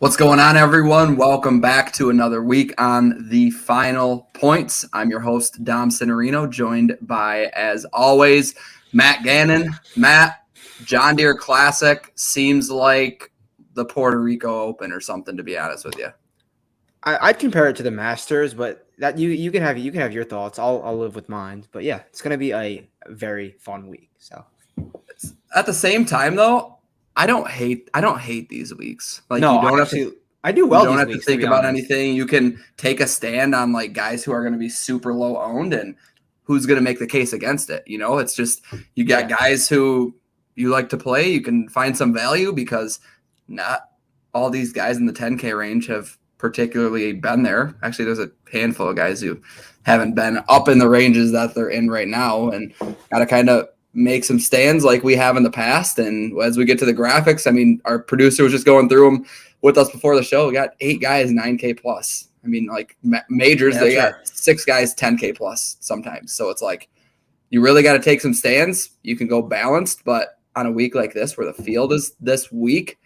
What's going on, everyone? Welcome back to another week on The Final Points. I'm your host, Dom Cintorino, joined by, as always, Matt Gannon. Matt, John Deere Classic seems like the Puerto Rico Open or something, to be honest with you. I'd compare it to the Masters, but that you can have your thoughts. I'll live with mine. But yeah, it's gonna be a very fun week. So At the same time, though, I don't hate these weeks. Like, no, you don't have to. I do well You don't these have weeks, to think to be about honest. anything. You can take a stand on like guys who are going to be super low owned and who's going to make the case against it. You know, it's just you got guys who you like to play. You can find some value because not all these guys in the 10K range have particularly been there. Actually, there's a handful of guys who haven't been up in the ranges that they're in right now, and got to kind of make some stands like we have in the past. And as we get to the graphics, I mean, our producer was just going through them with us before the show. We got 8 guys 9K plus. I mean, like majors, they got 6 guys 10K plus sometimes. So it's like you really got to take some stands. You can go balanced, but on a week like this where the field is this weak,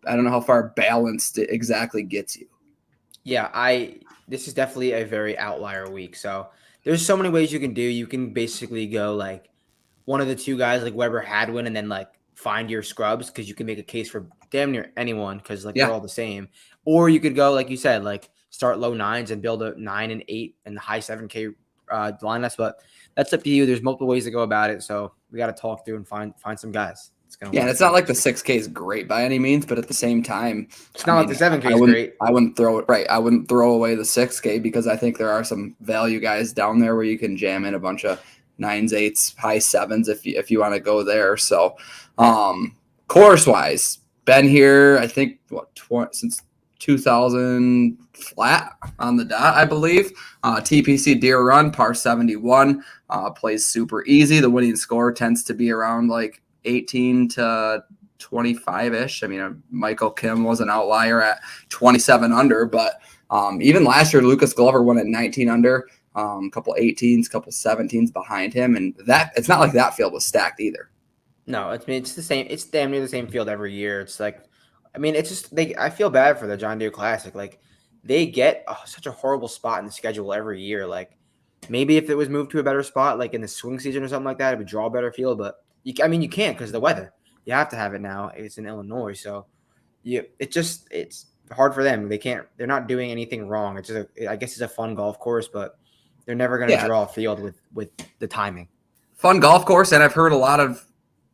I don't know how far balanced it exactly gets you. Yeah, this is definitely a very outlier week. So there's so many ways you can do. You can basically go like one of the two guys like Weber Hadwin and then like find your scrubs because you can make a case for damn near anyone because like they're all the same. Or you could go, like you said, like start low 9s and build a 9 and 8 and high 7K lineups. But that's up to you. There's multiple ways to go about it. So we got to talk through and find some guys. And it's not like the 6K is great by any means, but at the same time, it's not like the 7K is great. I wouldn't throw it right. I wouldn't throw away the 6K because I think there are some value guys down there where you can jam in a bunch of 9s, 8s, high 7s if you want to go there. So, course wise, been here I think since 2000 flat on the dot, I believe. TPC Deere Run par 71 plays super easy. The winning score tends to be around like 18 to 25-ish. I mean, Michael Kim was an outlier at 27 under, but even last year, Lucas Glover won at 19 under, a couple 18s, couple 17s behind him, and that it's not like that field was stacked either. No, it's the same. It's damn near the same field every year. It's like, I mean, it's just I feel bad for the John Deere Classic. Like they get such a horrible spot in the schedule every year. Like maybe if it was moved to a better spot, like in the swing season or something like that, it would draw a better field, but you can't because of the weather. You have to have it now. It's in Illinois, so it's hard for them. They're not doing anything wrong. It's just I guess it's a fun golf course, but they're never going to draw a field with the timing. Fun golf course, and I've heard a lot of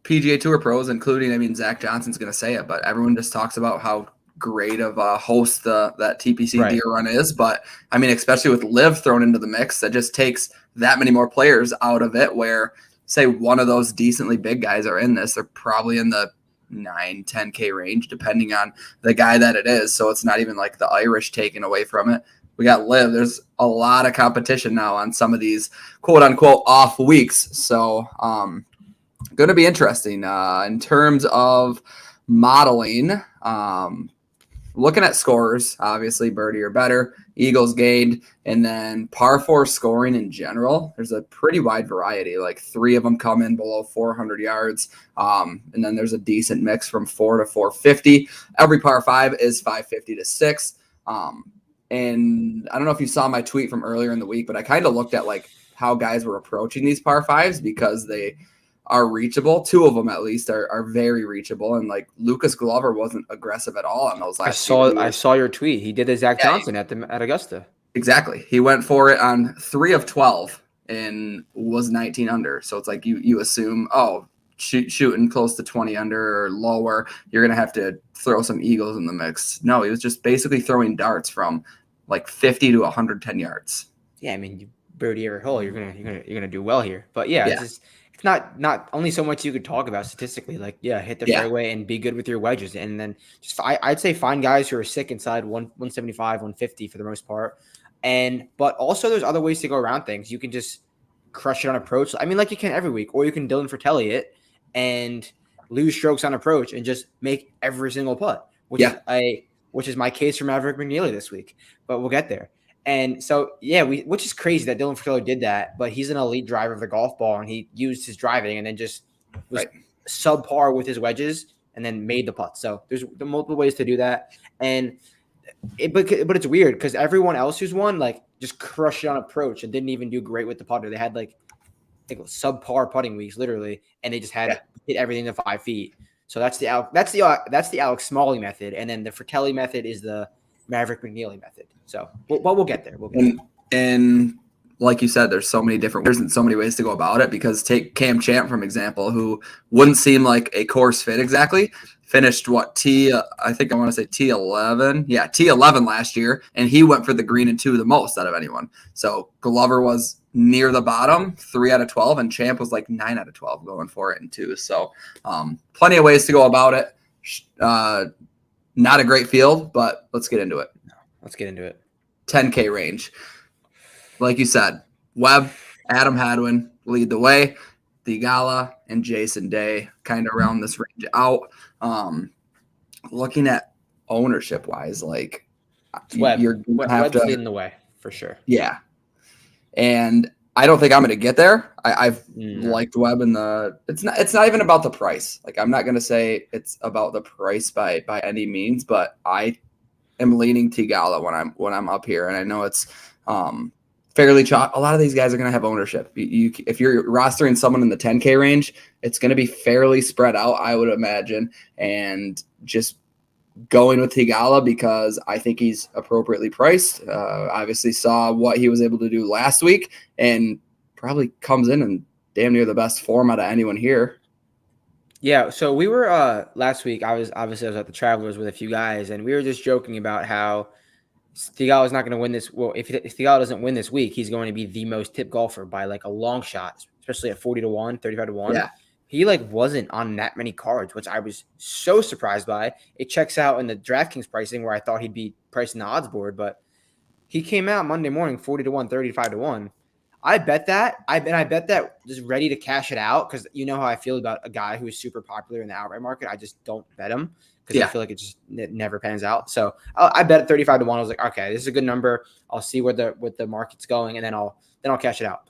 PGA Tour pros, including, I mean, Zach Johnson's going to say it, but everyone just talks about how great of a host that TPC Deere Run is. But I mean, especially with Liv thrown into the mix, that just takes that many more players out of it where say one of those decently big guys are in this, they're probably in the 9, 10K range, depending on the guy that it is. So it's not even like the Irish taken away from it. We got Liv. There's a lot of competition now on some of these quote unquote off weeks. So going to be interesting in terms of modeling. Looking at scores, obviously birdie or better, eagles gained, and then par 4 scoring in general. There's a pretty wide variety. Like 3 of them come in below 400 yards, and then there's a decent mix from 4 to 450. Every par 5 is 550 to 6. And I don't know if you saw my tweet from earlier in the week, but I kind of looked at like how guys were approaching these par 5s because they are reachable. 2 of them at least are very reachable, and like Lucas Glover wasn't aggressive at all on those last. I saw your tweet. He did a Zach Johnson at Augusta. Exactly. He went for it on 3 of 12 and was 19 under. So it's like you assume, shooting close to 20 under or lower, you're gonna have to throw some eagles in the mix. No, he was just basically throwing darts from like 50 to 110 yards. Yeah, I mean, you birdie every hole, you're gonna do well here. But it's not only so much you could talk about statistically, like hit the fairway and be good with your wedges, and then just I'd say find guys who are sick inside 175, 150 for the most part, but also there's other ways to go around things. You can just crush it on approach. I mean, like you can every week, or you can Dylan Fratelli it and lose strokes on approach and just make every single putt, which is my case for Maverick McNeely this week. But we'll get there. And so, which is crazy that Dylan Fratelli did that, but he's an elite driver of the golf ball, and he used his driving and then just was subpar with his wedges and then made the putts. So there's multiple ways to do that. And but it's weird because everyone else who's won like just crushed it on approach and didn't even do great with the putter. They had like subpar putting weeks literally, and they just had hit everything to 5 feet. So that's the Alex Smalley method, and then the Fratelli method is the Maverick McNeely method. So we'll get there. And like you said, there's so many different ways and so many ways to go about it, because take Cam Champ, from example, who wouldn't seem like a course fit exactly. Finished I think I want to say T11. Yeah, T11 last year, and he went for the green and 2 the most out of anyone. So Glover was near the bottom, 3 out of 12, and Champ was like 9 out of 12 going for it in 2. So plenty of ways to go about it. Not a great field, but let's get into it. Let's get into it. 10K range. Like you said, Webb, Adam Hadwin lead the way. Theegala and Jason Day kind of round this range out. Looking at ownership-wise, like Webb. You're going to have Webb's leading the way for sure. Yeah. And I don't think I'm going to get there. I've liked Webb in the – it's not even about the price. Like, I'm not going to say it's about the price by any means, but I am leaning Theegala when I'm up here. And I know it's fairly chalk. A lot of these guys are going to have ownership. If you're rostering someone in the 10K range, it's going to be fairly spread out, I would imagine. And just going with Theegala because I think he's appropriately priced. Obviously saw what he was able to do last week and probably comes in damn near the best form out of anyone here. Yeah, so we were last week. I was at the Travelers with a few guys, and we were just joking about how Theegala is not going to win this. Well, if Theegala doesn't win this week, he's going to be the most tipped golfer by like a long shot, especially at 40-1, 35-1. Yeah. He like wasn't on that many cards, which I was so surprised by. It checks out in the DraftKings pricing where I thought he'd be priced in the odds board, but he came out Monday morning 40-1, 35-1. I bet that. I bet that just ready to cash it out because you know how I feel about a guy who is super popular in the outright market. I just don't bet him because I feel like it never pans out. So I bet at 35-1. I was like, okay, this is a good number. I'll see where the market's going, and then I'll cash it out.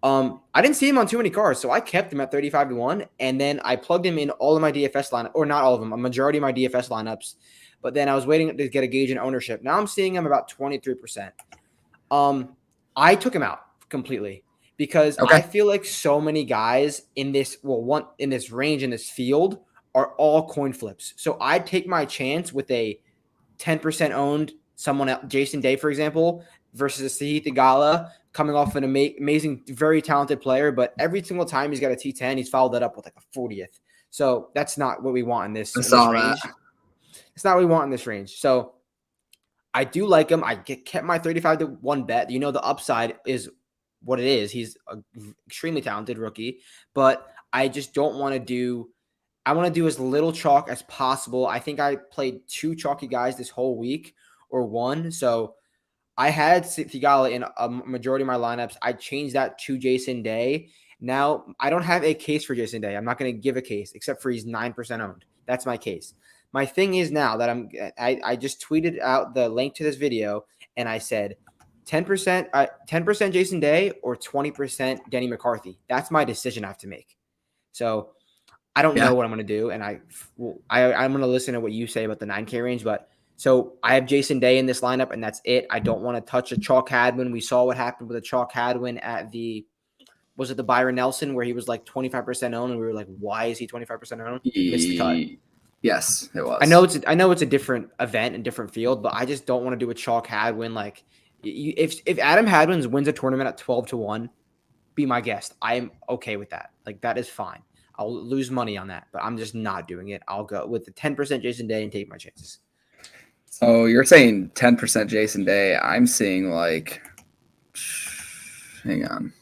I didn't see him on too many cards, so I kept him at 35-1, and then I plugged him in all of my DFS lineup, or not all of them, a majority of my DFS lineups. But then I was waiting to get a gauge in ownership. Now I'm seeing him about 23%. I took him out completely because I feel like so many guys in this range in this field are all coin flips. So I'd take my chance with a 10% owned someone else, Jason Day, for example, versus Sahith Theegala, coming off an amazing, very talented player, but every single time he's got a T10, he's followed that up with like a 40th. So that's not what we want in this range. It's not what we want in this range. So I do like him. I kept my 35-1 bet. You know, the upside is what it is. He's an extremely talented rookie, but I just don't want to do – I want to do as little chalk as possible. I think I played 2 chalky guys this whole week or 1. So I had Theegala in a majority of my lineups. I changed that to Jason Day. Now, I don't have a case for Jason Day. I'm not going to give a case except for he's 9% owned. That's my case. My thing is now that I just tweeted out the link to this video and I said 10% Jason Day or 20% Denny McCarthy. That's my decision I have to make. So I don't know what I'm going to do, and I'm going to listen to what you say about the 9K range. But so I have Jason Day in this lineup, and that's it. I don't want to touch a chalk Hadwin. We saw what happened with a chalk Hadwin at was it the Byron Nelson where he was like 25% owned, and we were like, why is he 25% owned? Missed the cut. Yes, it was. I know it's a different event and different field, but I just don't want to do a chalk Hadwin. Like if Adam Hadwin wins a tournament at 12-1, be my guest. I'm okay with that. Like that is fine. I'll lose money on that, but I'm just not doing it. I'll go with the 10% Jason Day and take my chances. So you're saying 10% Jason Day. I'm seeing like, hang on.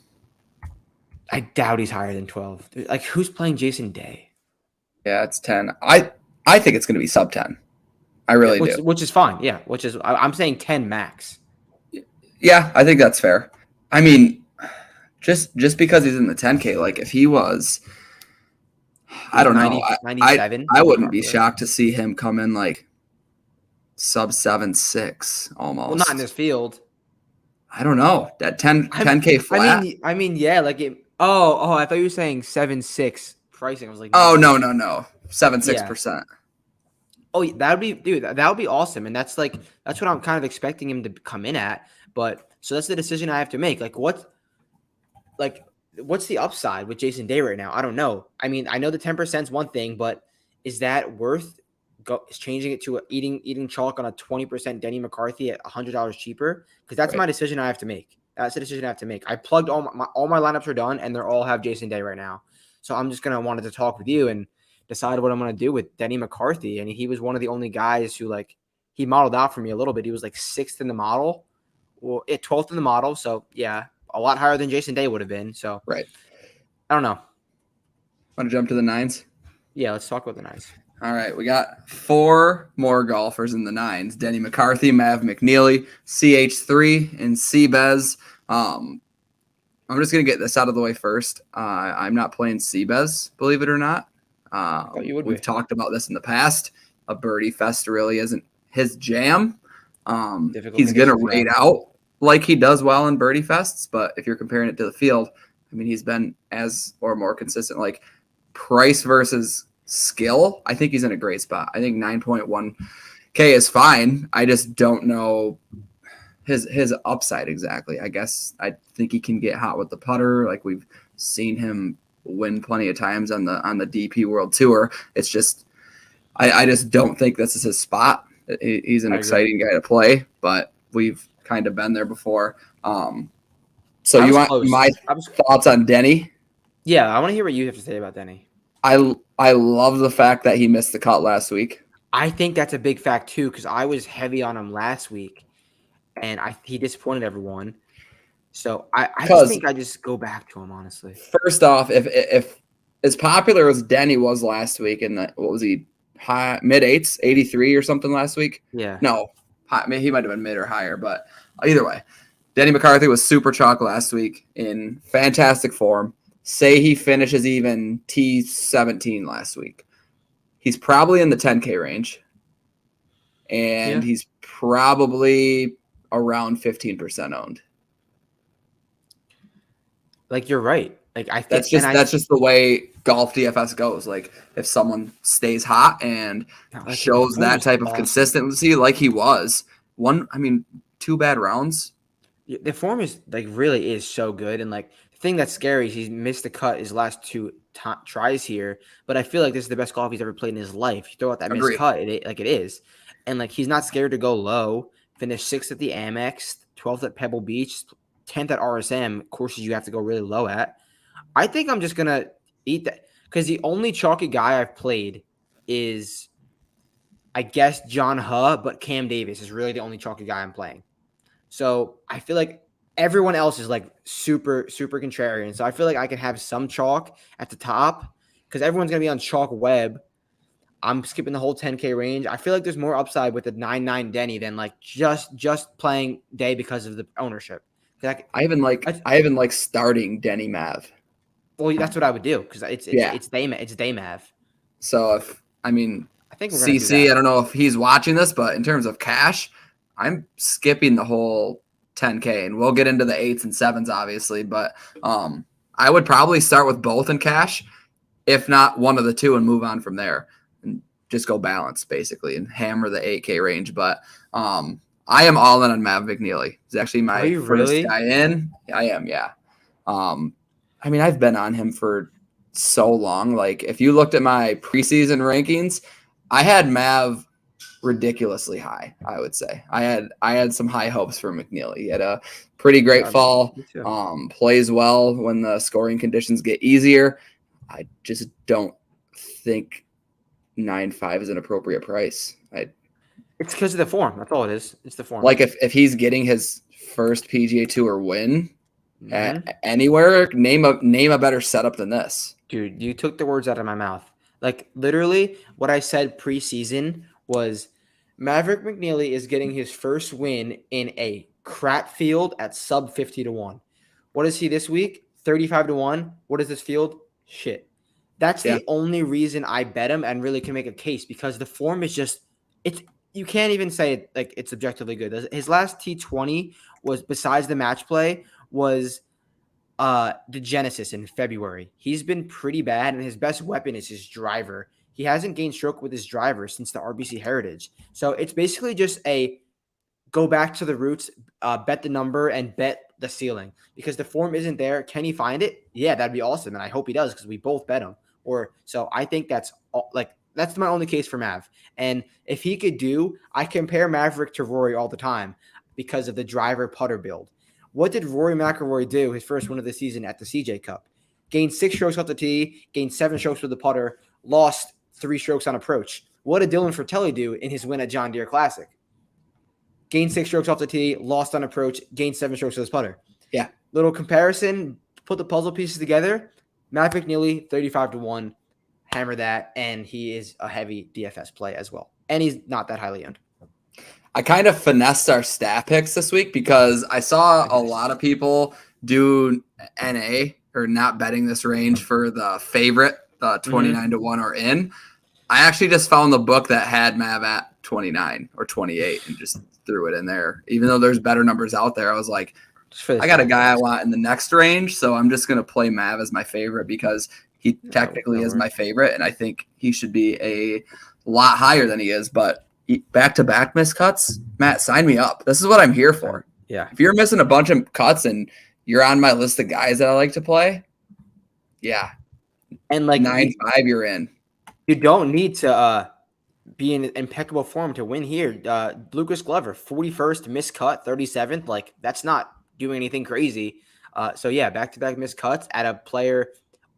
I doubt he's higher than 12. Like who's playing Jason Day? Yeah, it's 10. I think it's going to be sub 10. I really do. Which is fine. Yeah, I'm saying 10 max. Yeah, I think that's fair. I mean, just because he's in the 10K, like if he was, I don't 90, know. 97. I wouldn't be shocked to see him come in like sub 7.6 almost. Well, not in this field. I don't know. That 10K flat. I mean, yeah, like it. Oh, I thought you were saying 7.6 pricing. I was like, oh no, 7.6%. Oh, that would be awesome, and that's what I'm kind of expecting him to come in at. But so that's the decision I have to make. What's the upside with Jason Day right now? I don't know. I mean, I know the 10% is one thing, but is that worth changing it to eating chalk on a 20% Denny McCarthy at $100 cheaper? Because that's my decision I have to make. That's the decision I have to make. I plugged all my lineups are done, and they're all have Jason Day right now. So I'm just wanted to talk with you and decide what I'm going to do with Denny McCarthy. And he was one of the only guys who he modeled out for me a little bit. He was 6th in the model, 12th in the model. So yeah, a lot higher than Jason Day would have been. So right. I don't know. Want to jump to the 9s? Yeah, let's talk about the 9s. All right, we got 4 more golfers in the 9s. Denny McCarthy, Mav McNeely, CH3, and Seabez. I'm just going to get this out of the way first. I'm not playing Seabez, believe it or not. We've talked about this in the past. A birdie fest really isn't his jam. He's going to rate out like he does well in birdie fests, but if you're comparing it to the field, I mean, he's been as or more consistent. Price versus skill, I think he's in a great spot. I think 9.1K is fine. I just don't know his upside exactly. I guess I think he can get hot with the putter. We've seen him win plenty of times on the DP World Tour. It's just I just don't think this is his spot. He's an exciting guy to play, but we've kind of been there before. So you want my thoughts on Denny? Yeah, I want to hear what you have to say about Denny. I love the fact that he missed the cut last week. I think that's a big fact too, because I was heavy on him last week, and he disappointed everyone. So I just think I just go back to him, honestly. First off, if as popular as Denny was last week, and what was he, high mid-8s, 83 or something last week? Yeah. No, he might have been mid or higher, but either way, Denny McCarthy was super chalk last week in fantastic form. Say he finishes even T17 last week. He's probably in the 10K range, and he's probably around 15% owned. You're right. I think that's just the way golf DFS goes. If someone stays hot and shows that type of consistency, like he was 2 bad rounds. The form is really is so good, and the thing that's scary is he's missed the cut his last 2 tries here. But I feel like this is the best golf he's ever played in his life. You throw out that missed cut, it is, and he's not scared to go low. Finish 6th at the Amex, 12th at Pebble Beach, 10th at RSM, courses you have to go really low at. I think I'm just gonna eat that because the only chalky guy I've played is, I guess, John Huh, but Cam Davis is really the only chalky guy I'm playing. So I feel like everyone else is super, super contrarian. So I feel like I can have some chalk at the top because everyone's going to be on chalk web. I'm skipping the whole 10K range. I feel like there's more upside with the 9.9 Denny than just playing Day because of the ownership. I even like starting Denny Mav. Well, that's what I would do because it's Day Mav. So I think we're gonna CC, I don't know if he's watching this, but in terms of cash, I'm skipping the whole 10K, and we'll get into the 8s and 7s, obviously. But I would probably start with both in cash, if not one of the two, and move on from there, and just go balance basically and hammer the 8K range. But I am all in on Mav McNeely. He's actually my first guy in. I am, yeah. I've been on him for so long. If you looked at my preseason rankings, I had Mav ridiculously high, I would say. I had some high hopes for McNeely. He had a pretty great fall. Plays well when the scoring conditions get easier. I just don't think 9.5 is an appropriate price. It's because of the form. That's all it is. It's the form. If he's getting his first PGA Tour win anywhere, name a better setup than this. Dude, you took the words out of my mouth. Literally, what I said preseason was Maverick McNeely is getting his first win in a crap field at sub 50 to 1. What is he this week? 35 to 1. What is this field? Shit. That's the only reason I bet him and really can make a case because the form is just you can't even say it's objectively good. His last T20 was, besides the match play, was the Genesis in February. He's been pretty bad, and his best weapon is his driver. He hasn't gained stroke with his driver since the RBC Heritage. So it's basically just a go back to the roots, bet the number, and bet the ceiling. Because the form isn't there. Can he find it? Yeah, that'd be awesome, and I hope he does because we both bet him. So I think that's my only case for Mav. And if he could I compare Maverick to Rory all the time because of the driver putter build. What did Rory McIlroy do his first win of the season at the CJ Cup? Gained 6 strokes off the tee, gained 7 strokes with the putter, lost 3 strokes on approach. What did Dylan Fratelli do in his win at John Deere Classic? Gained 6 strokes off the tee, lost on approach, gained 7 strokes with his putter. Yeah. Little comparison, put the puzzle pieces together. Matt McNeely, 35-1, hammer that, and he is a heavy DFS play as well. And he's not that highly owned. I kind of finessed our stat picks this week because I saw a lot of people do NA or not betting this range for the favorite, 29-1 or in. I actually just found the book that had Mav at 29 or 28 and just threw it in there. Even though there's better numbers out there, I was like, I got a guy I want in the next range, so I'm just going to play Mav as my favorite because he technically is my favorite, and I think he should be a lot higher than he is, but back-to-back miscuts, Matt, sign me up. This is what I'm here for. Yeah. If you're missing a bunch of cuts and you're on my list of guys that I like to play, yeah. And like 9-5, you're in. You don't need to be in impeccable form to win here. Lucas Glover, 41st, miscut, 37th. Like, that's not doing anything crazy. So, yeah, back-to-back miscuts at a player,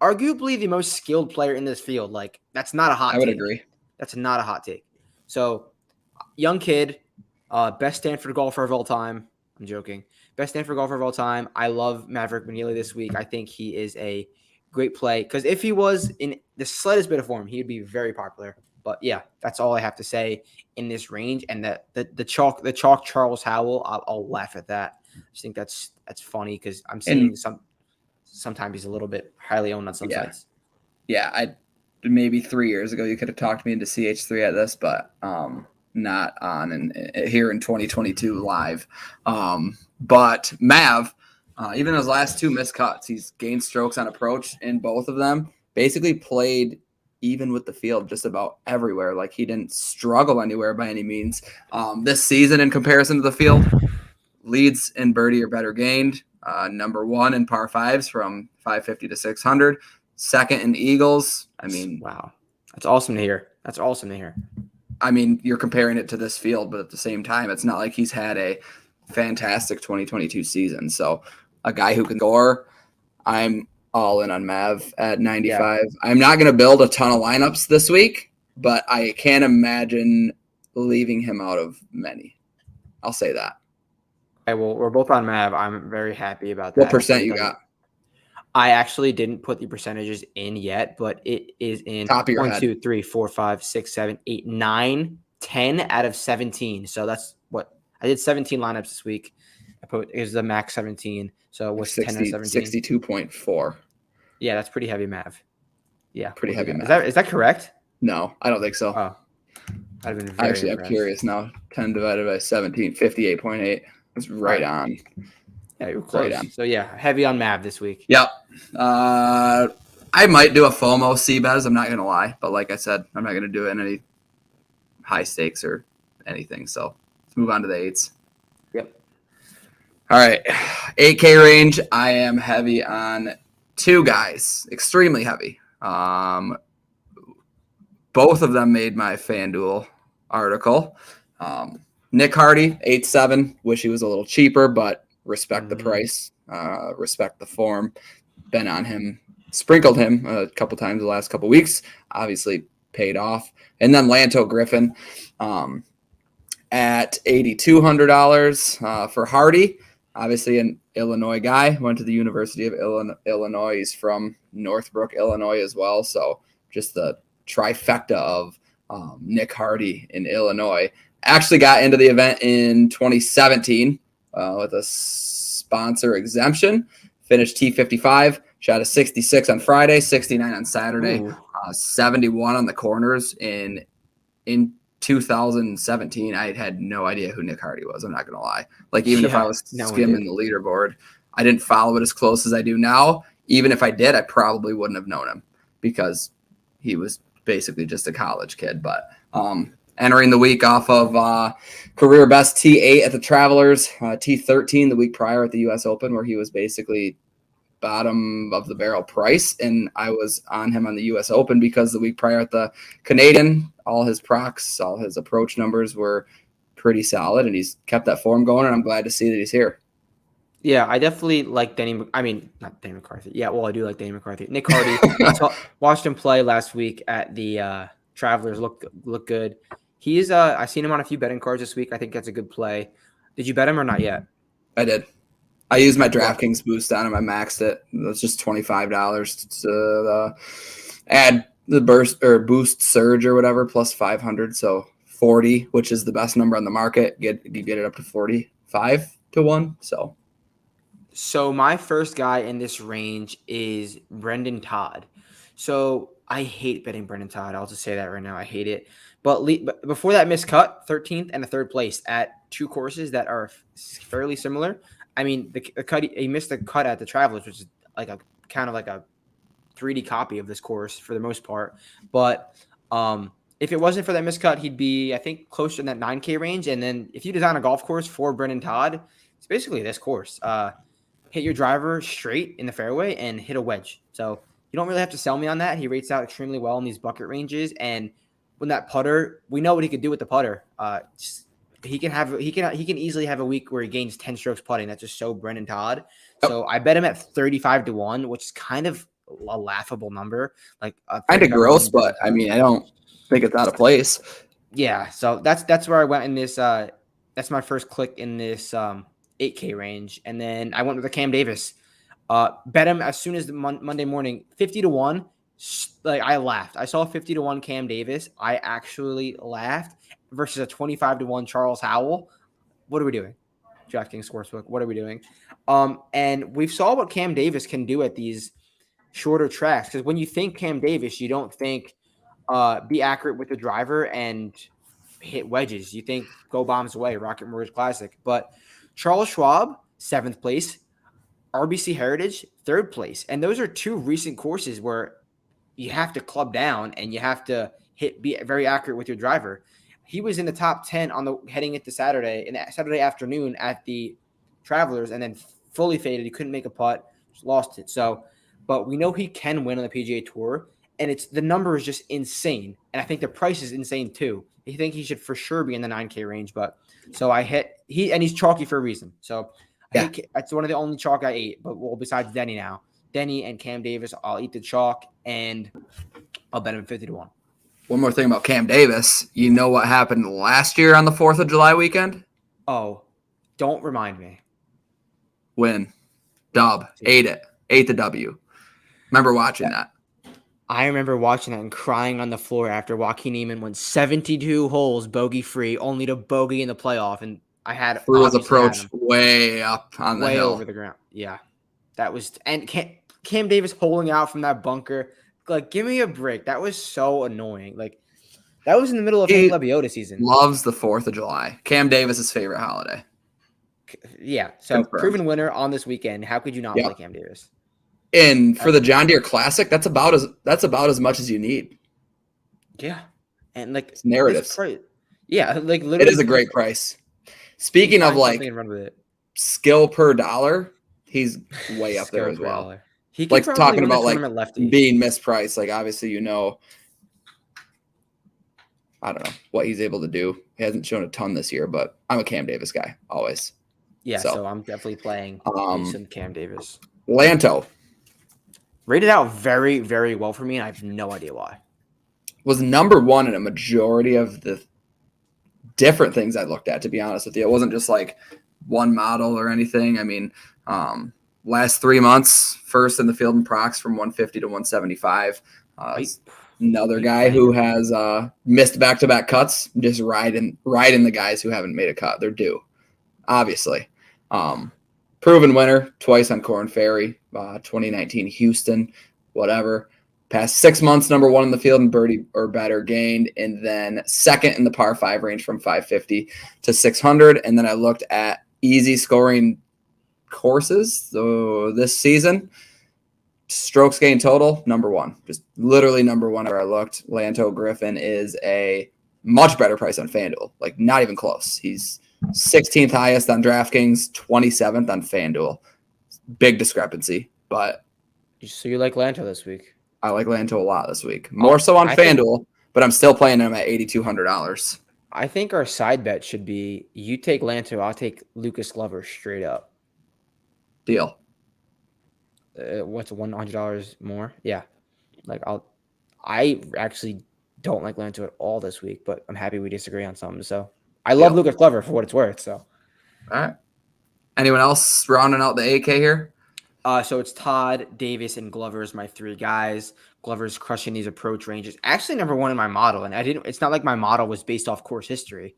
arguably the most skilled player in this field. Like, that's not a hot take. I would agree. That's not a hot take. So, young kid, best Stanford golfer of all time. I'm joking. Best Stanford golfer of all time. I love Maverick McNeely this week. I think he is a great play because if he was in the slightest bit of form, he'd be very popular. But yeah, that's all I have to say in this range. And the chalk Charles Howell, I'll laugh at that. I just think that's funny because I'm seeing sometimes he's a little bit highly owned on some sites. Yeah, maybe 3 years ago you could have talked me into CH3 at this, but not on here in 2022 live. But Mav, even those last 2 missed cuts, he's gained strokes on approach in both of them. Basically played even with the field just about everywhere. Like he didn't struggle anywhere by any means. This season in comparison to the field, leads in birdie or better gained. Number 1 in par 5s from 550 to 600. Second in eagles. I mean, wow, that's awesome to hear. I mean, you're comparing it to this field, but at the same time, it's not like he's had a fantastic 2022 season. So a guy who can score, I'm all in on Mav at 95. Yeah. I'm not going to build a ton of lineups this week, but I can't imagine leaving him out of many. I'll say that. Okay, well, we're both on Mav. I'm very happy about that. What percent you got? I actually didn't put the percentages in yet, but it is in top of your 1, head. 2, 3, 4, 5, 6, 7, 8, 9, 10 out of 17. So that's what I did 17 lineups this week. I put is the max 17. So what's 10 out of 17? 62.4. Yeah, that's pretty heavy Mav. Yeah. Pretty heavy Mav. Is that correct? No, I don't think so. Oh. I'd have been very Actually, impressed. I'm curious now. 10 divided by 17, 58.8. It's right on. Yeah, you're close. Right on. So, yeah, heavy on Mav this week. Yep. I might do a FOMO CBES. I'm not going to lie. But like I said, I'm not going to do it in any high stakes or anything. So let's move on to the 8s. Yep. All right. 8K range. I am heavy on 2 guys. Extremely heavy. Both of them made my FanDuel article. Nick Hardy, 8-7. Wish he was a little cheaper, but respect the price, respect the form. Been on him, sprinkled him a couple times the last couple weeks. Obviously paid off. And then Lanto Griffin at $8,200 for Hardy. Obviously an Illinois guy. Went to the University of Illinois. He's from Northbrook, Illinois as well. So just the trifecta of Nick Hardy in Illinois. Actually got into the event in 2017 with a sponsor exemption. Finished T55, shot a 66 on Friday, 69 on Saturday, 71 on the corners. In 2017, I had no idea who Nick Hardy was. I'm not going to lie. Like, even if I was skimming the leaderboard, I didn't follow it as close as I do now. Even if I did, I probably wouldn't have known him because he was basically just a college kid. But entering the week off of career best T8 at the Travelers, T13 the week prior at the U.S. Open, where he was basically bottom of the barrel price, and I was on him on the U.S. Open because the week prior at the Canadian, all his procs, all his approach numbers were pretty solid, and he's kept that form going, and I'm glad to see that he's here. Yeah, I definitely like not Denny McCarthy. Yeah, well, I do like Denny McCarthy. Nick Hardy, watched him play last week at the Travelers. Look good. He's I've seen him on a few betting cards this week. I think that's a good play. Did you bet him or not yet? I did. I used my DraftKings boost on him. I maxed it. It's just $25 to add the boost surge or whatever plus 500. So 40, which is the best number on the market. You get it up to 45 to 1. So my first guy in this range is Brendan Todd. So I hate betting Brendan Todd. I'll just say that right now. I hate it. But before that missed cut, 13th and a third place at two courses that are fairly similar. I mean, the cut, he missed the cut at the Travelers, which is like a kind of like a 3D copy of this course for the most part. But if it wasn't for that missed cut, he'd be, I think, closer in that 9K range. And then if you design a golf course for Brendan Todd, it's basically this course. Hit your driver straight in the fairway and hit a wedge. So you don't really have to sell me on that. He rates out extremely well in these bucket ranges. And when that putter, we know what he could do with the putter. He can easily have a week where he gains 10 strokes putting. That's just so Brendan Todd. So I bet him at 35 to 1, which is kind of a laughable number. Like kind of gross, but I mean, I don't think it's out of place. Yeah. So that's where I went in this. That's my first click in this 8K range. And then I went with the Cam Davis. Bet him as soon as the Monday morning, 50 to 1. Like I laughed. I saw 50 to 1 Cam Davis. I actually laughed versus a 25 to 1 Charles Howell. What are we doing? DraftKings Sportsbook. What are we doing? And we saw what Cam Davis can do at these shorter tracks. Because when you think Cam Davis, you don't think be accurate with the driver and hit wedges. You think go bombs away, Rocket Mortgage Classic. But Charles Schwab, 7th place. RBC Heritage, 3rd place. And those are two recent courses where you have to club down and you have to be very accurate with your driver. He was in the top 10 heading into Saturday afternoon at the Travelers, and then fully faded. He couldn't make a putt, lost it. So, but we know he can win on the PGA Tour, and the number is just insane. And I think the price is insane too. I think he should for sure be in the 9K range. But so and he's chalky for a reason. So I think that's one of the only chalk I ate. But besides Denny now. Denny and Cam Davis, I'll eat the chalk, and I'll bet him 50 to 1. One more thing about Cam Davis. You know what happened last year on the 4th of July weekend? Oh, don't remind me. Win. Dub. Ate it. Ate the W. Remember watching that? I remember watching that and crying on the floor after Joaquin Niemann went 72 holes bogey-free, only to bogey in the playoff, and I had threw his approach way up on the hill. Way over the ground. Yeah. That was – and Cam Davis holding out from that bunker. Like, give me a break. That was so annoying. Like, that was in the middle of Hank Lebioda season. Loves the 4th of July. Cam Davis's favorite holiday. Yeah. So, proven winner on this weekend. How could you not play Cam Davis? And for the John Deere Classic, that's about as much as you need. Yeah. And, like – it's narratives. Yeah. Like, literally. It is a great price. Speaking of, like, skill per dollar, he's way up there as well. He like talking about like being mispriced. Like obviously, I don't know what he's able to do. He hasn't shown a ton this year, but I'm a Cam Davis guy always. Yeah, so I'm definitely playing some Cam Davis. Lanto rated out very, very well for me, and I have no idea why. Was number 1 in a majority of the different things I looked at. To be honest with you, it wasn't just like one model or anything. I mean. Last 3 months, first in the field in procs from 150 to 175. Another guy who has missed back-to-back cuts, just riding the guys who haven't made a cut. They're due, obviously. Proven winner twice on Corn Ferry, 2019 Houston, whatever. Past 6 months, number 1 in the field in birdie or better gained, and then second in the par 5 range from 550 to 600. And then I looked at easy scoring courses so this season, strokes gained total, number one. Just literally number one where I looked. Lanto Griffin is a much better price on FanDuel. Like, not even close. He's 16th highest on DraftKings, 27th on FanDuel. Big discrepancy, but so you like Lanto this week? I like Lanto a lot this week. More so on FanDuel, but I'm still playing him at $8,200. I think our side bet should be you take Lanto, I'll take Lucas Glover straight up. Deal. What's $100 more? Yeah. Like I actually don't like Lanto at all this week, but I'm happy we disagree on something. So I love Lucas Glover for what it's worth. So all right. Anyone else rounding out the AK here? So it's Todd, Davis, and Glover is my three guys. Glover's crushing these approach ranges. Actually, number one in my model, and it's not like my model was based off course history,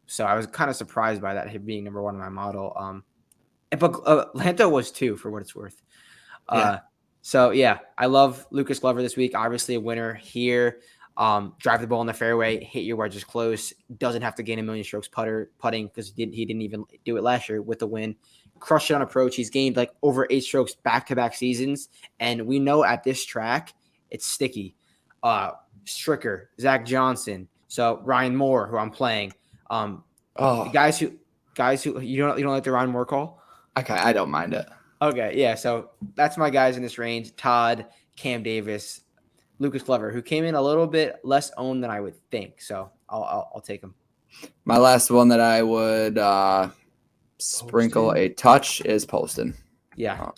so I was kind of surprised by that, him being number one in my model. But Lanto was too, for what it's worth. So yeah, I love Lucas Glover this week. Obviously, a winner here. Drive the ball in the fairway, hit your wedges close. Doesn't have to gain a million strokes putting because he didn't even do it last year with the win. Crushed it on approach. He's gained like over 8 strokes back-to-back seasons, and we know at this track it's sticky. Stricker, Zach Johnson, so Ryan Moore, who I'm playing. Guys who you don't like the Ryan Moore call? Okay, I don't mind it. Okay, yeah. So that's my guys in this range: Todd, Cam Davis, Lucas Glover, who came in a little bit less owned than I would think. So I'll take him. My last one that I would sprinkle a touch is Poston. Yeah,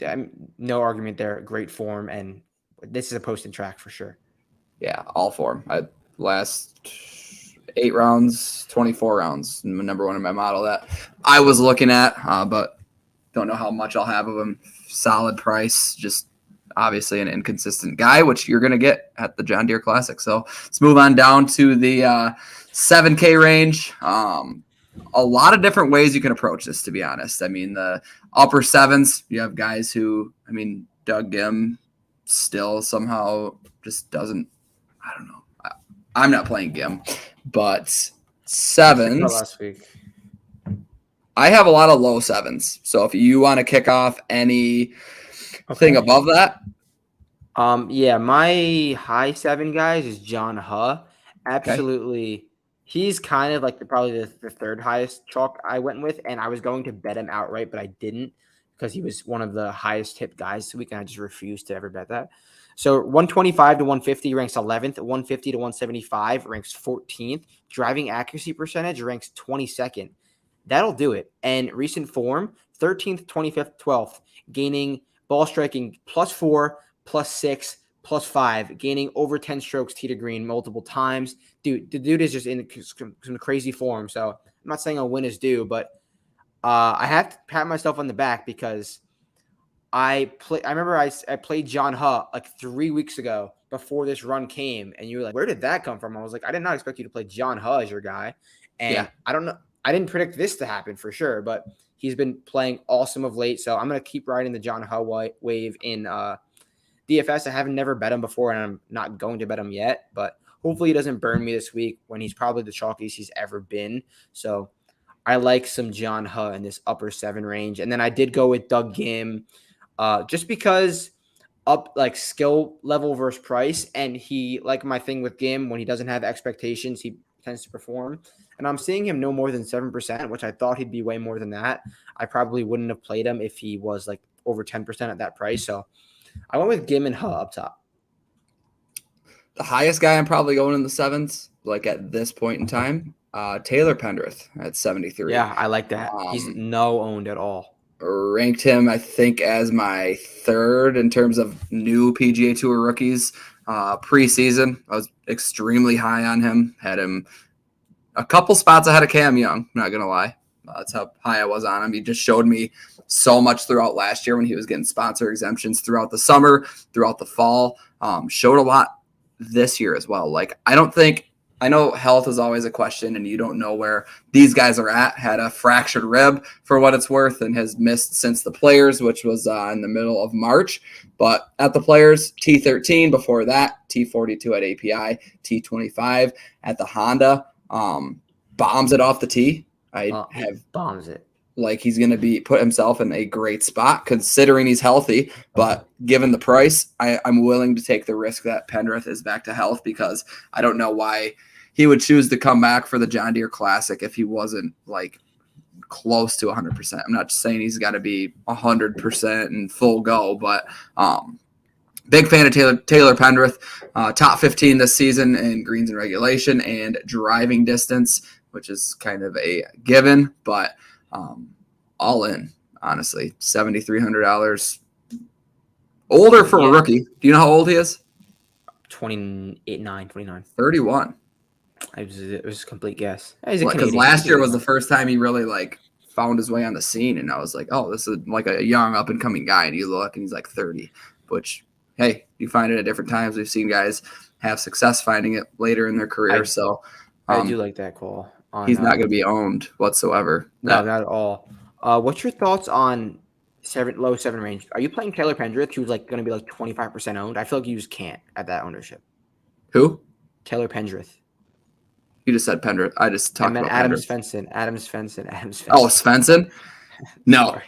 no argument there. Great form, and this is a Poston track for sure. Yeah, all form. Last 8 rounds, 24 rounds, number one in my model that I was looking at, but don't know how much I'll have of him. Solid price, just obviously an inconsistent guy, which you're going to get at the John Deere Classic. So let's move on down to the 7K range. A lot of different ways you can approach this, to be honest. I mean, the upper sevens, you have guys who, Doug Gim still somehow just doesn't, I don't know. I'm not playing Gim, but sevens. Last week. I have a lot of low sevens. So if you want to kick off anything above that. Yeah, my high 7 guys is John Huh. Absolutely. Okay. He's kind of like probably the third highest chalk I went with, and I was going to bet him outright, but I didn't because he was one of the highest tipped guys this week, and I just refused to ever bet that. So 125 to 150 ranks 11th, 150 to 175 ranks 14th. Driving accuracy percentage ranks 22nd. That'll do it. And recent form, 13th, 25th, 12th, gaining ball striking +4, +6, +5, gaining over 10 strokes tee to green multiple times. Dude, the dude is just in some crazy form. So I'm not saying a win is due, but I have to pat myself on the back because I remember I played John Huh like 3 weeks ago before this run came, and you were like, "Where did that come from?" I was like, "I did not expect you to play John Huh as your guy," and yeah. I don't know. I didn't predict this to happen for sure, but he's been playing awesome of late. So I'm gonna keep riding the John Huh wave in DFS. I haven't never bet him before, and I'm not going to bet him yet, but hopefully he doesn't burn me this week when he's probably the chalkiest he's ever been. So I like some John Huh in this upper 7 range. And then I did go with Doug Gim just because up like skill level versus price. And he, like my thing with Gim, when he doesn't have expectations, he tends to perform. And I'm seeing him no more than 7%, which I thought he'd be way more than that. I probably wouldn't have played him if he was like over 10% at that price. So I went with Gim and Huh up top. The highest guy I'm probably going in the 7s, like at this point in time, Taylor Pendreth at 73. Yeah, I like that. He's no owned at all. Ranked him, I think, as my 3rd in terms of new PGA Tour rookies preseason. I was extremely high on him. Had him a couple spots ahead of Cam Young, not going to lie. That's how high I was on him. He just showed me so much throughout last year when he was getting sponsor exemptions throughout the summer, throughout the fall. Showed a lot this year as well. Like, I know health is always a question and you don't know where these guys are at. Had a fractured rib for what it's worth and has missed since the Players, which was in the middle of March. But at the Players, T13 before that, T42 at API, T25 at the Honda. Bombs it off the tee. Bombs it. like he's going to put himself in a great spot considering he's healthy. But given the price, I'm willing to take the risk that Pendreth is back to health, because I don't know why he would choose to come back for the John Deere Classic if he wasn't like close to 100%. I'm not saying he's got to be 100% and full go, but big fan of Taylor Pendreth, top 15 this season in greens and regulation and driving distance, which is kind of a given, but all in, honestly, $7,300. Older for a rookie. Do you know how old he is? 29. 31. It was a complete guess. Because last year was the first time he really like found his way on the scene, and I was like, oh, this is like a young up and coming guy, and you look and he's like 30, which, hey, you find it at different times. We've seen guys have success finding it later in their career. I do like that call. He's not going to be owned whatsoever. No, not at all. What's your thoughts on low 7 range? Are you playing Taylor Pendreth, who's like going to be like 25% owned? I feel like you just can't at that ownership. Who? Taylor Pendreth. You just said Pendreth. I just talked about Adams Pendreth. Svensson. Oh, Svensson? No.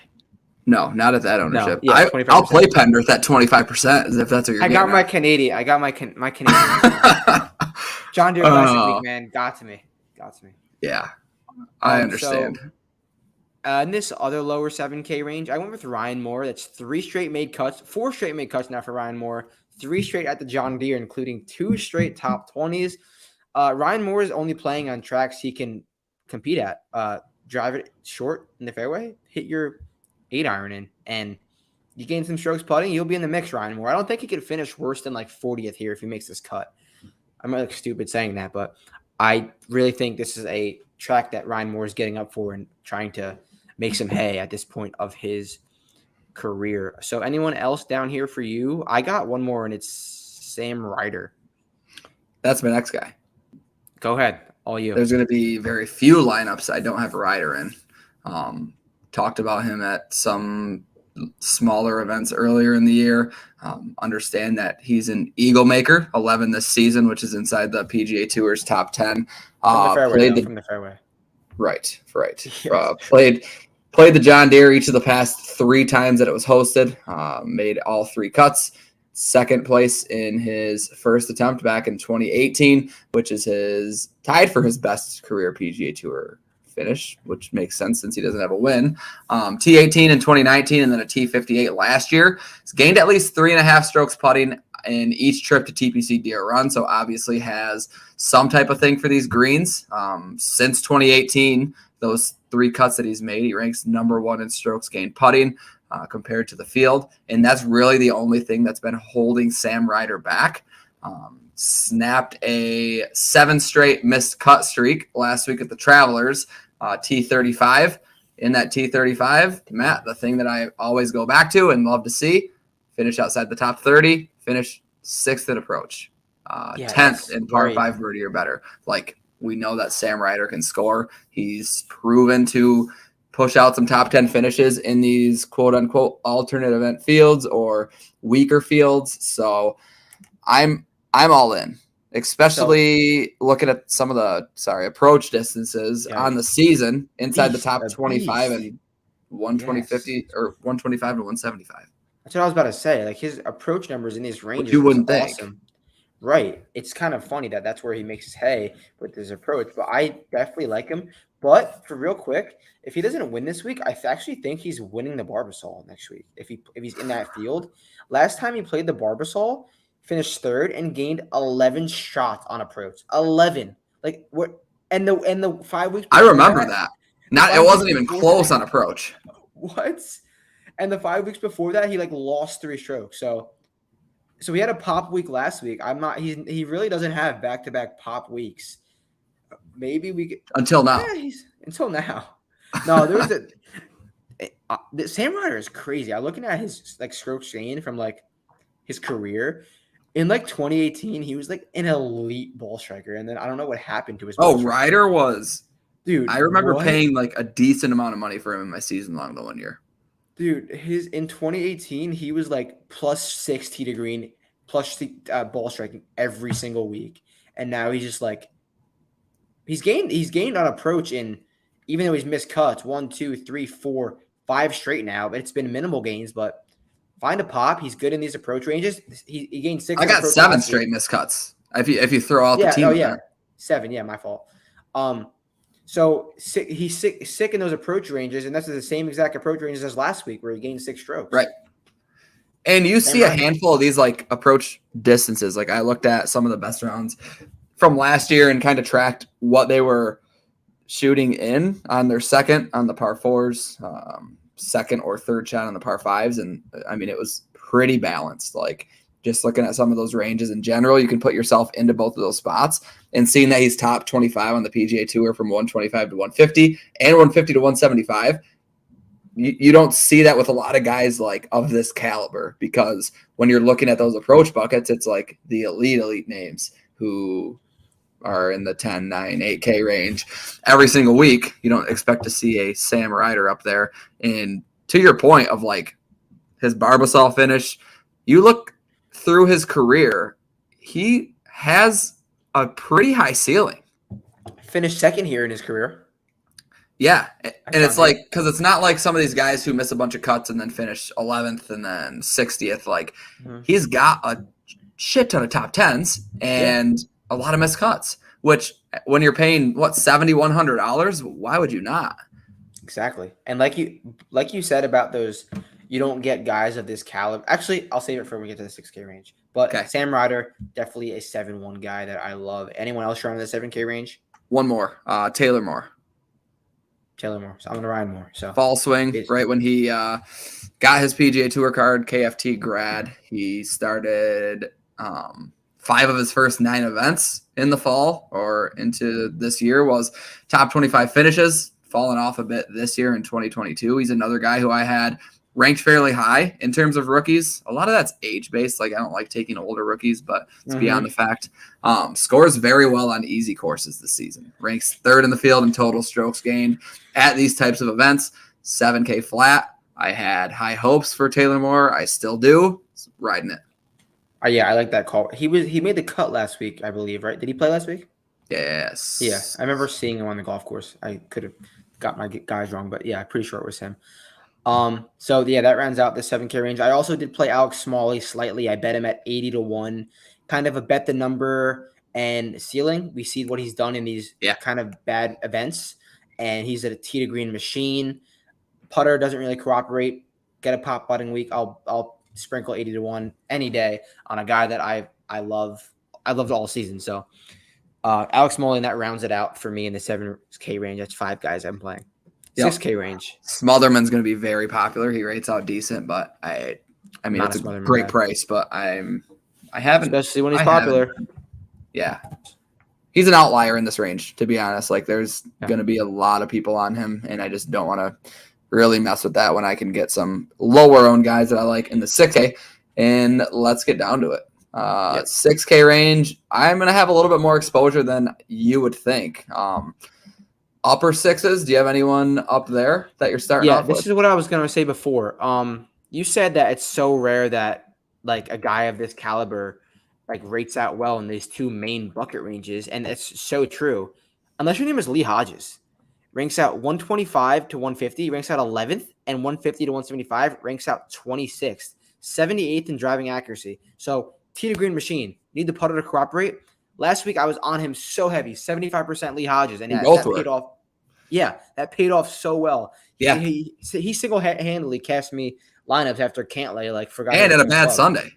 No, not at that ownership. No, yeah, I'll play Pendreth at 25%, as if that's what you're I got my Canadian. John Deere Classic week, man. Got to me. Yeah, I understand. So, in this other lower 7K range, I went with Ryan Moore. That's 4 straight made cuts now for Ryan Moore. 3 straight at the John Deere, including 2 straight top 20s. Ryan Moore is only playing on tracks he can compete at. Drive it short in the fairway, hit your 8-iron in, and you gain some strokes putting, you'll be in the mix, Ryan Moore. I don't think he could finish worse than like 40th here if he makes this cut. I might look stupid saying that, but I really think this is a track that Ryan Moore is getting up for and trying to make some hay at this point of his career. So anyone else down here for you? I got one more, and it's Sam Ryder. That's my next guy. Go ahead. All you. There's going to be very few lineups I don't have Ryder in. Talked about him at some smaller events earlier in the year. Understand that he's an eagle maker, 11 this season, which is inside the PGA Tour's top 10. From the fairway. Right. Yes. Played the John Deere each of the past 3 times that it was hosted. Made all 3 cuts. Second place in his first attempt back in 2018, which is tied for his best career PGA Tour finish, which makes sense since he doesn't have a win. T18 in 2019 and then a T58 last year. He's gained at least 3.5 strokes putting in each trip to TPC Deere run, so obviously has some type of thing for these greens. Since 2018, those 3 cuts that he's made, he ranks number 1 in strokes gained putting compared to the field, and that's really the only thing that's been holding Sam Ryder back. Snapped a 7 straight missed cut streak last week at the Travelers, T35. In that T35, Matt, the thing that I always go back to and love to see, finish outside the top 30, finish 6th at approach, 10th in par 5 birdie or better. Like, we know that Sam Ryder can score. He's proven to push out some top 10 finishes in these quote unquote alternate event fields or weaker fields. So I'm all in, especially looking at some of the approach distances on the season inside the top 25 and 120, or 125 to 175. That's what I was about to say. Like, his approach numbers in these ranges, you wouldn't think. Awesome. Right. It's kind of funny that that's where he makes his hay with his approach, but I definitely like him. But for real quick, if he doesn't win this week, I actually think he's winning the Barbasol next week. If he's in that field, last time he played the Barbasol, finished 3rd and gained 11 shots on approach. 11. Like, what? And the 5 weeks. I remember that. It wasn't even close on approach. What? And the 5 weeks before that, he like lost 3 strokes. So he had a pop week last week. He really doesn't have back-to-back pop weeks. Maybe we get until now. Until now. No, there's the Sam Ryder is crazy. I'm looking at his like strokes gained from like his career. In like 2018, he was like an elite ball striker, and then I don't know what happened to his. Ryder was, dude. I remember paying like a decent amount of money for him in my season long the one year. Dude, in 2018, he was like plus 60 to green, plus ball striking every single week, and now he's just like he's gained on approach in even though he's missed cuts 1, 2, 3, 4, 5 straight now, it's been minimal gains, but find a pop. He's good in these approach ranges. He gained 6. I got 7 straight missed cuts. If you throw out the team, 7. Yeah, my fault. So he's sick in those approach ranges, and that's the same exact approach ranges as last week, where he gained 6 strokes. Right. And you see a handful of these like approach distances. Like I looked at some of the best rounds from last year and kind of tracked what they were shooting in on their second on the par fours, second or third shot on the par fives. And I mean, it was pretty balanced. Like just looking at some of those ranges in general, you can put yourself into both of those spots, and seeing that he's top 25 on the PGA Tour from 125 to 150 and 150 to 175. You don't see that with a lot of guys like of this caliber, because when you're looking at those approach buckets, it's like the elite names who are in the 10, 9, 8K range every single week. You don't expect to see a Sam Ryder up there. And to your point of like his Barbasol finish, you look through his career, he has a pretty high ceiling. Finished second here in his career. Yeah, and it's like, because it's not like some of these guys who miss a bunch of cuts and then finish 11th and then 60th. Like, he's got a shit ton of top 10s and a lot of missed cuts, which when you're paying, $7,100, why would you not? Exactly. And like you said about those, you don't get guys of this caliber. Actually, I'll save it for when we get to the 6K range. But Sam Ryder, definitely a 7-1 guy that I love. Anyone else around the 7K range? One more, Taylor Moore. So I'm going to Ryan Moore. So fall swing, right when he got his PGA Tour card, KFT grad. He started 5 of his first 9 events in the fall or into this year was top 25 finishes, falling off a bit this year in 2022. He's another guy who I had ranked fairly high in terms of rookies. A lot of that's age-based. Like, I don't like taking older rookies, but it's beyond the fact. Scores very well on easy courses this season. Ranks 3rd in the field in total strokes gained at these types of events. 7K flat. I had high hopes for Taylor Moore. I still do. Riding it. Yeah, I like that call. He made the cut last week, I believe, right? Did he play last week? Yes. Yeah, I remember seeing him on the golf course. I could have got my guys wrong, but yeah, I'm pretty sure it was him. So yeah, that rounds out the 7K range. I also did play Alex Smalley slightly. I bet him at 80 to 1, kind of a bet the number and ceiling. We see what he's done in these kind of bad events, and he's at a tee to green machine. Putter doesn't really cooperate. Get a pop putting week. I'll sprinkle 80 to 1 any day on a guy that I loved all season. So Alex Smalley, and that rounds it out for me in the 7K range. That's 5 guys I'm playing. 6K range. Smotherman's going to be very popular. He rates out decent, but I mean, it's a great price, but I haven't. Especially when he's popular. Yeah. He's an outlier in this range, to be honest. Like, there's going to be a lot of people on him, and I just don't want to really mess with that when I can get some lower owned guys that I like in the 6K. And let's get down to it. 6K range, I'm going to have a little bit more exposure than you would think. Upper 6s, do you have anyone up there that you're starting off with? Yeah, this is what I was going to say before. You said that it's so rare that like a guy of this caliber like rates out well in these 2 main bucket ranges, and it's so true. Unless your name is Lee Hodges. Ranks out 125 to 150, ranks out 11th, and 150 to 175, ranks out 26th, 78th in driving accuracy. So tee to green machine, need the putter to cooperate. Last week I was on him so heavy, 75% Lee Hodges, and that paid off. Yeah, that paid off so well. Yeah, he single-handedly cast me lineups after Cantlay forgot. And at a bad Sunday.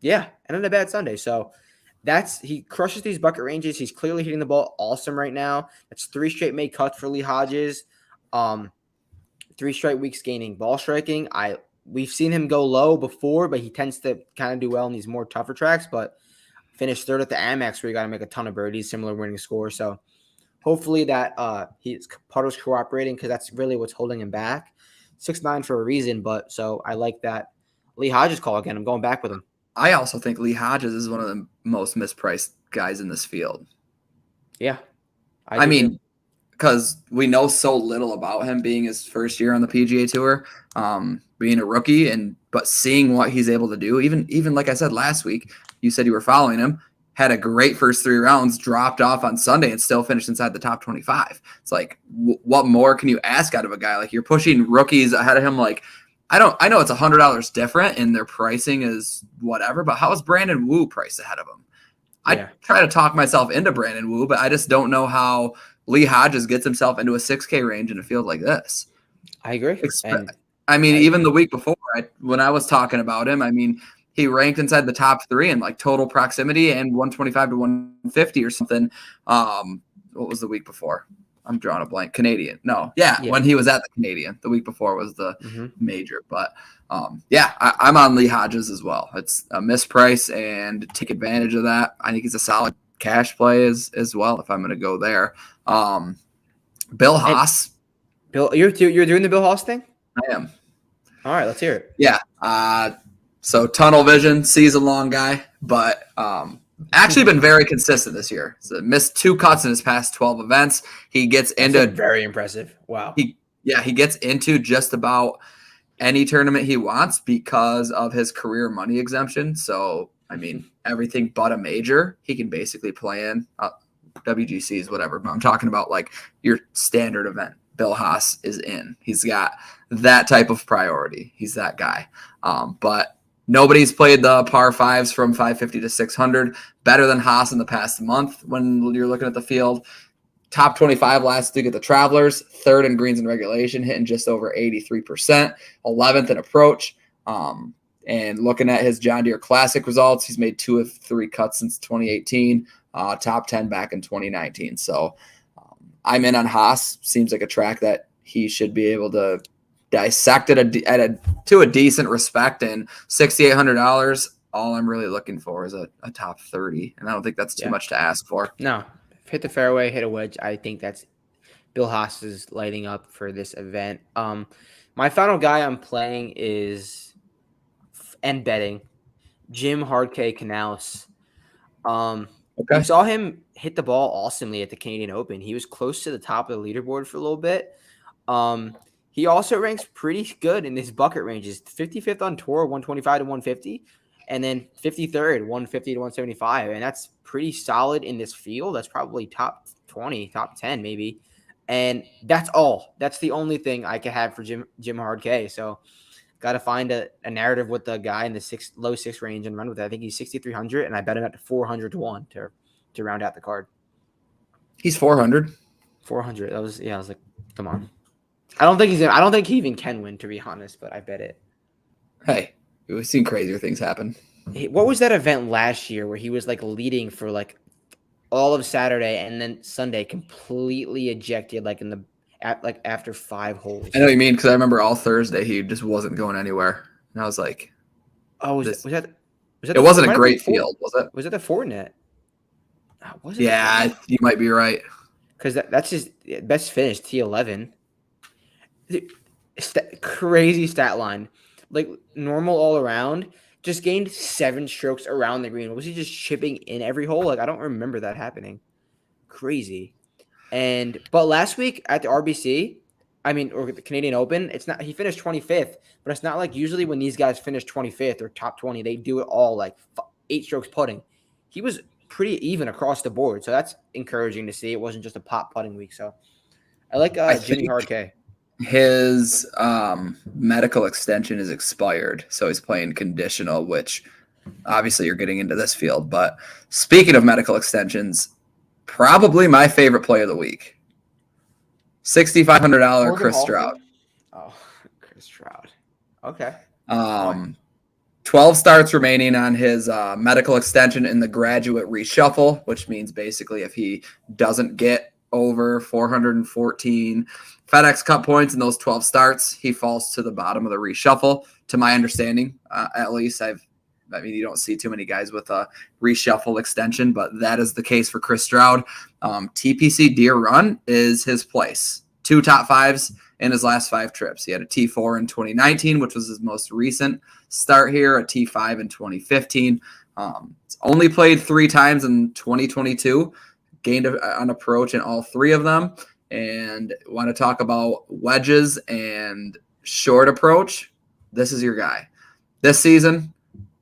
Yeah, and on a bad Sunday. So he crushes these bucket ranges. He's clearly hitting the ball awesome right now. That's 3 straight made cuts for Lee Hodges. 3 straight weeks gaining ball striking. We've seen him go low before, but he tends to kind of do well in these more tougher tracks. But finished 3rd at the Amex, where you got to make a ton of birdies, similar winning score. So hopefully that his putter's cooperating, because that's really what's holding him back. 6'9" for a reason, but so I like that Lee Hodges call again. I'm going back with him. I also think Lee Hodges is one of the most mispriced guys in this field. Yeah. I mean, because we know so little about him being his first year on the PGA Tour, being a rookie, but seeing what he's able to do, even like I said last week, you said you were following him, had a great first 3 rounds, dropped off on Sunday, and still finished inside the top 25. It's like, what more can you ask out of a guy? Like, you're pushing rookies ahead of him. Like, I know it's $100 different and their pricing is whatever, but how is Brandon Wu priced ahead of him? I try to talk myself into Brandon Wu, but I just don't know how Lee Hodges gets himself into a 6K range in a field like this. I agree. Even the week before, when I was talking about him, I mean, he ranked inside the top 3 in like total proximity and 125 to 150 or something. What was the week before? I'm drawing a blank. Canadian. No. Yeah. When he was at the Canadian. The week before was the major. But I'm on Lee Hodges as well. It's a misprice and take advantage of that. I think he's a solid cash play as well if I'm going to go there. Bill Haas. Bill, you're doing the Bill Haas thing? I am. All right, let's hear it. Yeah. So tunnel vision, season-long guy, but actually been very consistent this year. So missed 2 cuts in his past 12 events. He gets into very impressive. Wow. He gets into just about any tournament he wants because of his career money exemption. So, I mean, everything but a major, he can basically play in WGCs, whatever. But I'm talking about like your standard event. Bill Haas is in. He's got that type of priority. He's that guy. But nobody's played the par 5s from 550 to 600 better than Haas in the past month when you're looking at the field. Top 25 last week at the Travelers, 3rd in greens and regulation, hitting just over 83%, 11th in approach. And looking at his John Deere Classic results, he's made 2 of 3 cuts since 2018, top 10 back in 2019. So I'm in on Haas. Seems like a track that he should be able to dissect it to a decent respect, and $6,800. All I'm really looking for is a top 30, and I don't think that's too much to ask for. No, hit the fairway, hit a wedge. I think that's Bill Haas is lighting up for this event. My final guy I'm playing is and betting Jim Hardcay Canales. We saw him hit the ball awesomely at the Canadian Open. He was close to the top of the leaderboard for a little bit. He also ranks pretty good in his bucket ranges. 55th on tour, 125 to 150, and then 53rd, 150 to 175. And that's pretty solid in this field. That's probably top 20, top 10 maybe. And that's all. That's the only thing I could have for Jim Hardcay. So got to find a narrative with the guy in the low 6 range and run with it. I think he's 6,300, and I bet him at 400 to 1 to round out the card. He's 400. 400. I was like, come on. I don't think he even can win, to be honest, but I bet it. Hey, we've seen crazier things happen. What was that event last year where he was like leading for like all of Saturday and then Sunday completely ejected after 5 holes? I know what you mean, because I remember all Thursday he just wasn't going anywhere, and I was like, "Oh, was that? It wasn't a great field, was it? Was it the Fortinet? Yeah, you might be right. Because that's his best finish, T11. Crazy stat line. Like normal all around, just gained 7 strokes around the green. Was he just chipping in every hole? Like I don't remember that happening. Crazy. But last week at the RBC, or the Canadian Open, he finished 25th, but it's not like usually when these guys finish 25th or top 20, they do it all like 8 strokes putting. He was pretty even across the board, so that's encouraging to see. It wasn't just a pop putting week. So I like Jimmy Hardcay. His medical extension is expired, so he's playing conditional, which obviously you're getting into this field. But speaking of medical extensions, probably my favorite play of the week, $6,500 Chris Stroud. Oh, Chris Stroud. Okay. 12 starts remaining on his medical extension in the graduate reshuffle, which means basically if he doesn't get over 414 FedEx Cup points in those 12 starts, he falls to the bottom of the reshuffle, to my understanding. At least you don't see too many guys with a reshuffle extension, but that is the case for Chris Stroud. TPC Deere Run is his place. 2 top 5s in his last 5 trips. He had a T4 in 2019, which was his most recent start here, a T5 in 2015. It's only played 3 times in 2022, gained an approach in all 3 of them. And want to talk about wedges and short approach, this is your guy. This season,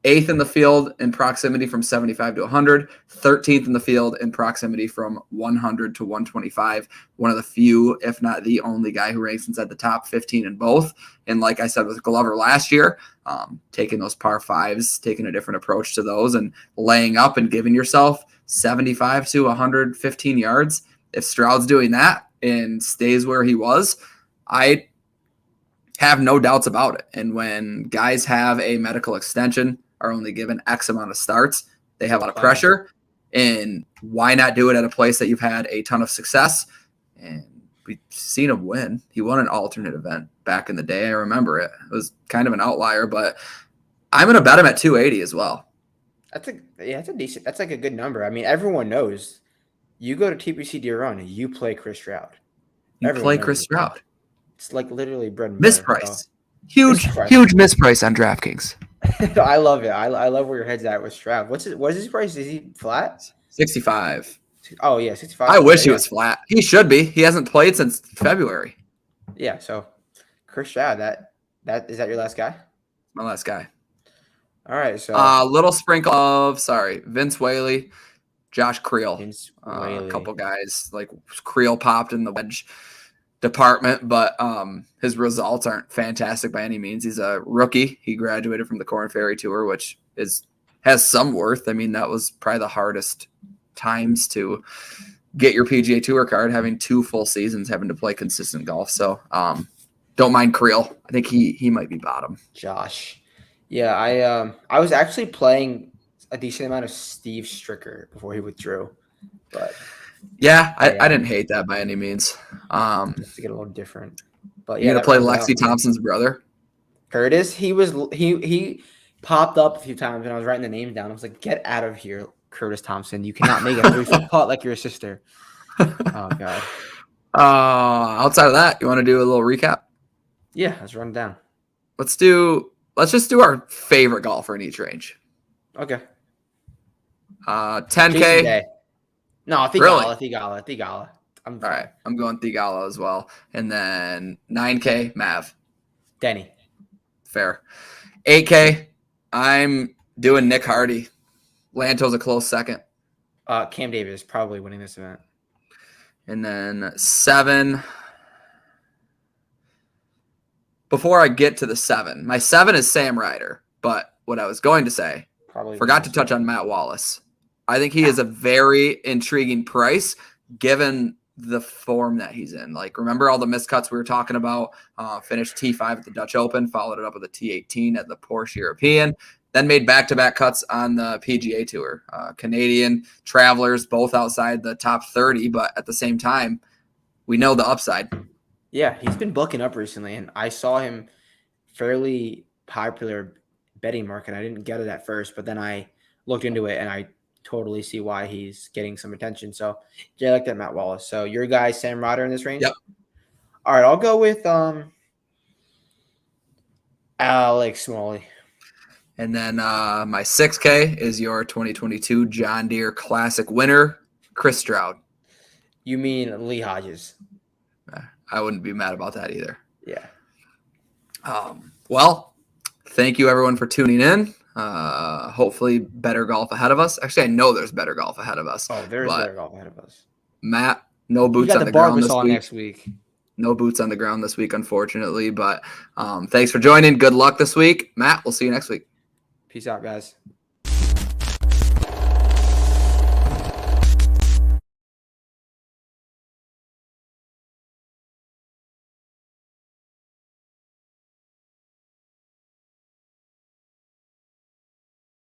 8th in the field in proximity from 75 to 100, 13th in the field in proximity from 100 to 125. One of the few, if not the only guy who ranks inside the top 15 in both. And like I said with Glover last year, taking those par fives, taking a different approach to those and laying up and giving yourself 75 to 115 yards. If Stroud's doing that and stays where he was, I have no doubts about it. And when guys have a medical extension, are only given X amount of starts, they have a lot of pressure. And why not do it at a place that you've had a ton of success? And we've seen him win. He won an alternate event back in the day. I remember it. It was kind of an outlier, but I'm going to bet him at 280 as well. That's a decent. That's like a good number. I mean, everyone knows you go to TPC Deere Run, you play Chris Stroud. Play Chris Stroud. It's like literally bread and butter. Misprice. So. Huge misprice on DraftKings. I love it. I love where your head's at with Stroud. What is his price? Is he flat? 65. Oh yeah, 65. I wish he was flat. He should be. He hasn't played since February. Yeah. So, Chris Stroud. That is that your last guy? My last guy. All right. So little sprinkle of Vince Whaley, Josh Creel. A couple guys like Creel popped in the wedge department, but his results aren't fantastic by any means. He's a rookie. He graduated from the Corn Ferry Tour, which has some worth. I mean, that was probably the hardest times to get your PGA Tour card, having 2 full seasons, having to play consistent golf. So don't mind Creel. I think he might be bottom. Josh. Yeah, I was actually playing a decent amount of Steve Stricker before he withdrew, but yeah, I didn't hate that by any means. Just to get a little different, but you gonna play Lexi Thompson's brother, Curtis. He popped up a few times, and I was writing the names down. I was like, "Get out of here, Curtis Thompson! You cannot make a 3-foot putt like your sister." Oh God. Outside of that, you want to do a little recap? Yeah, let's run down. Let's just do our favorite golfer in each range. Okay. 10K. No, Thigala. All right. I'm going Thigala as well. And then 9K, Mav. Denny. Fair. 8K, I'm doing Nick Hardy. Lanto's a close second. Cam Davis probably winning this event. And then 7. Before I get to the 7, my 7 is Sam Ryder. But what I was going to say, forgot to touch on Matt Wallace. I think he is a very intriguing price given the form that he's in. Like, remember all the miscuts we were talking about? Finished T5 at the Dutch Open, followed it up with a T18 at the Porsche European, then made back-to-back cuts on the PGA Tour. Canadian Travelers, both outside the top 30, but at the same time, we know the upside. Yeah, he's been booking up recently, and I saw him fairly popular betting market. I didn't get it at first, but then I looked into it, and I totally see why he's getting some attention. So, yeah, I like that Matt Wallace. So, your guy, Sam Ryder in this range? Yep. All right, I'll go with Alex Smalley. And then my 6K is your 2022 John Deere Classic winner, Chris Stroud. You mean Lee Hodges? I wouldn't be mad about that either. Yeah. Well, thank you everyone for tuning in. Hopefully better golf ahead of us. Actually, I know there's better golf ahead of us. Oh, there's better golf ahead of us. Matt, no boots on the ground this week. Next week. No boots on the ground this week, unfortunately. But thanks for joining. Good luck this week. Matt, we'll see you next week. Peace out, guys.